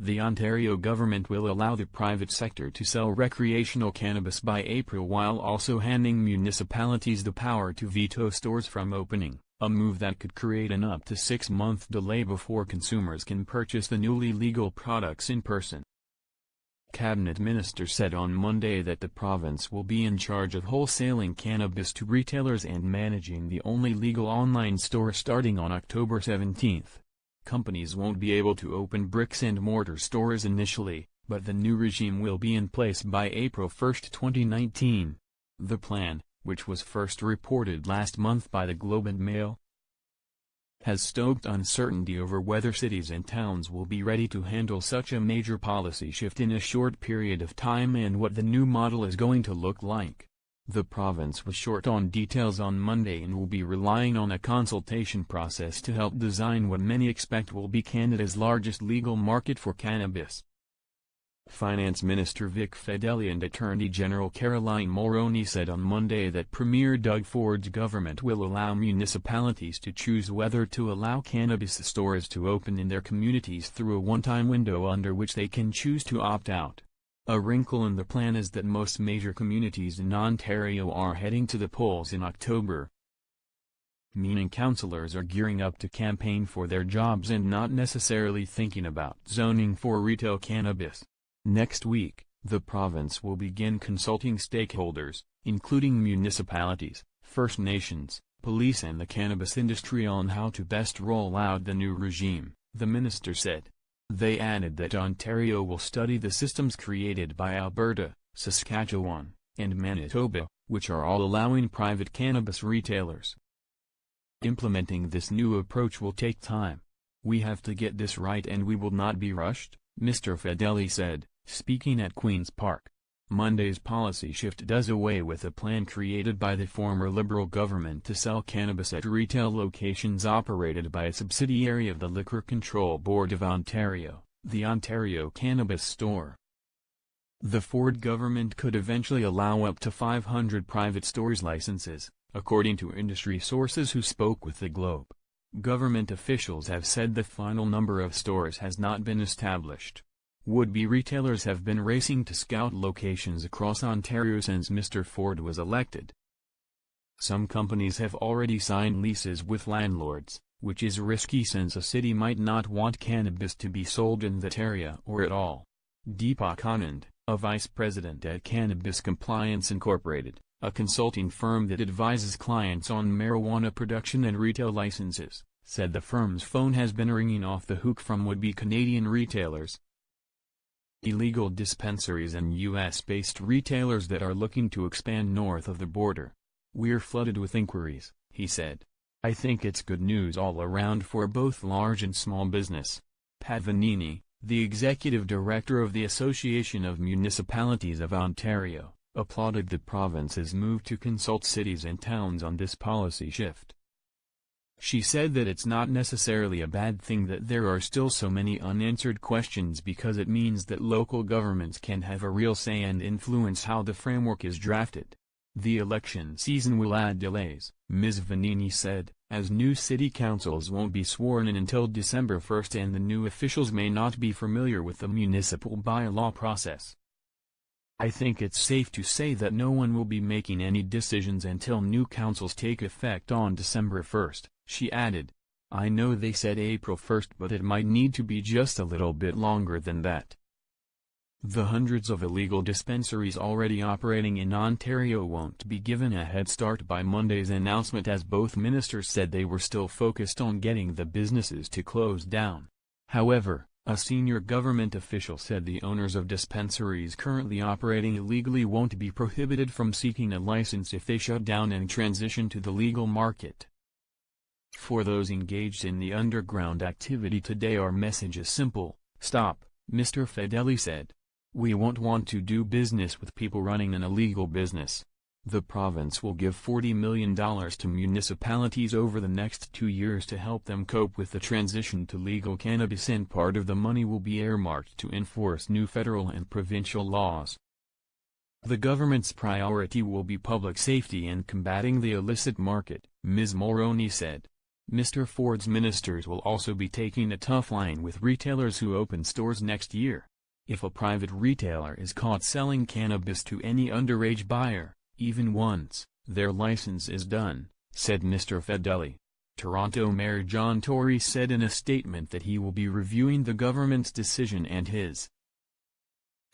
The Ontario government will allow the private sector to sell recreational cannabis by April while also handing municipalities the power to veto stores from opening, a move that could create an up to 6-month delay before consumers can purchase the newly legal products in person. Cabinet Minister said on Monday that the province will be in charge of wholesaling cannabis to retailers and managing the only legal online store starting on October 17. Companies won't be able to open bricks-and-mortar stores initially, but the new regime will be in place by April 1, 2019. The plan, which was first reported last month by the Globe and Mail, has stoked uncertainty over whether cities and towns will be ready to handle such a major policy shift in a short period of time and what the new model is going to look like. The province was short on details on Monday and will be relying on a consultation process to help design what many expect will be Canada's largest legal market for cannabis. Finance Minister Vic Fedeli and Attorney General Caroline Mulroney said on Monday that Premier Doug Ford's government will allow municipalities to choose whether to allow cannabis stores to open in their communities through a one-time window under which they can choose to opt out. A wrinkle in the plan is that most major communities in Ontario are heading to the polls in October, meaning councillors are gearing up to campaign for their jobs and not necessarily thinking about zoning for retail cannabis. Next week, the province will begin consulting stakeholders, including municipalities, First Nations, police and the cannabis industry on how to best roll out the new regime, the minister said. They added that Ontario will study the systems created by Alberta, Saskatchewan, and Manitoba, which are all allowing private cannabis retailers. Implementing this new approach will take time. We have to get this right and we will not be rushed, Mr. Fedeli said, speaking at Queen's Park. Monday's policy shift does away with a plan created by the former Liberal government to sell cannabis at retail locations operated by a subsidiary of the Liquor Control Board of Ontario, the Ontario Cannabis Store. The Ford government could eventually allow up to 500 private stores licenses, according to industry sources who spoke with the Globe. Government officials have said the final number of stores has not been established. Would-be retailers have been racing to scout locations across Ontario since Mr. Ford was elected. Some companies have already signed leases with landlords, which is risky since a city might not want cannabis to be sold in that area or at all. Deepak Anand, a vice president at Cannabis Compliance Incorporated, a consulting firm that advises clients on marijuana production and retail licenses, said the firm's phone has been ringing off the hook from would-be Canadian retailers, illegal dispensaries and U.S.-based retailers that are looking to expand north of the border. We're flooded with inquiries, he said. I think it's good news all around for both large and small business. Pat Vanini, the executive director of the Association of Municipalities of Ontario, applauded the province's move to consult cities and towns on this policy shift. She said that it's not necessarily a bad thing that there are still so many unanswered questions because it means that local governments can have a real say and influence how the framework is drafted. The election season will add delays, Ms. Vanini said, as new city councils won't be sworn in until December 1 and the new officials may not be familiar with the municipal bylaw process. I think it's safe to say that no one will be making any decisions until new councils take effect on December 1, she added. I know they said April 1, but it might need to be just a little bit longer than that. The hundreds of illegal dispensaries already operating in Ontario won't be given a head start by Monday's announcement, as both ministers said they were still focused on getting the businesses to close down. However, a senior government official said the owners of dispensaries currently operating illegally won't be prohibited from seeking a license if they shut down and transition to the legal market. For those engaged in the underground activity today, our message is simple: stop, Mr. Fedeli said. We won't want to do business with people running an illegal business. The province will give $40 million to municipalities over the next 2 years to help them cope with the transition to legal cannabis, and part of the money will be earmarked to enforce new federal and provincial laws. The government's priority will be public safety and combating the illicit market, Ms. Mulroney said. Mr. Ford's ministers will also be taking a tough line with retailers who open stores next year. If a private retailer is caught selling cannabis to any underage buyer, even once, their license is done, said Mr. Fedeli. Toronto Mayor John Tory said in a statement that he will be reviewing the government's decision and his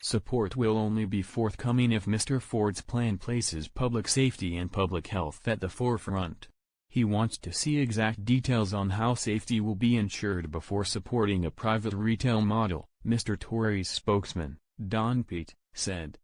support will only be forthcoming if Mr. Ford's plan places public safety and public health at the forefront. He wants to see exact details on how safety will be ensured before supporting a private retail model, Mr. Tory's spokesman, Don Pete, said.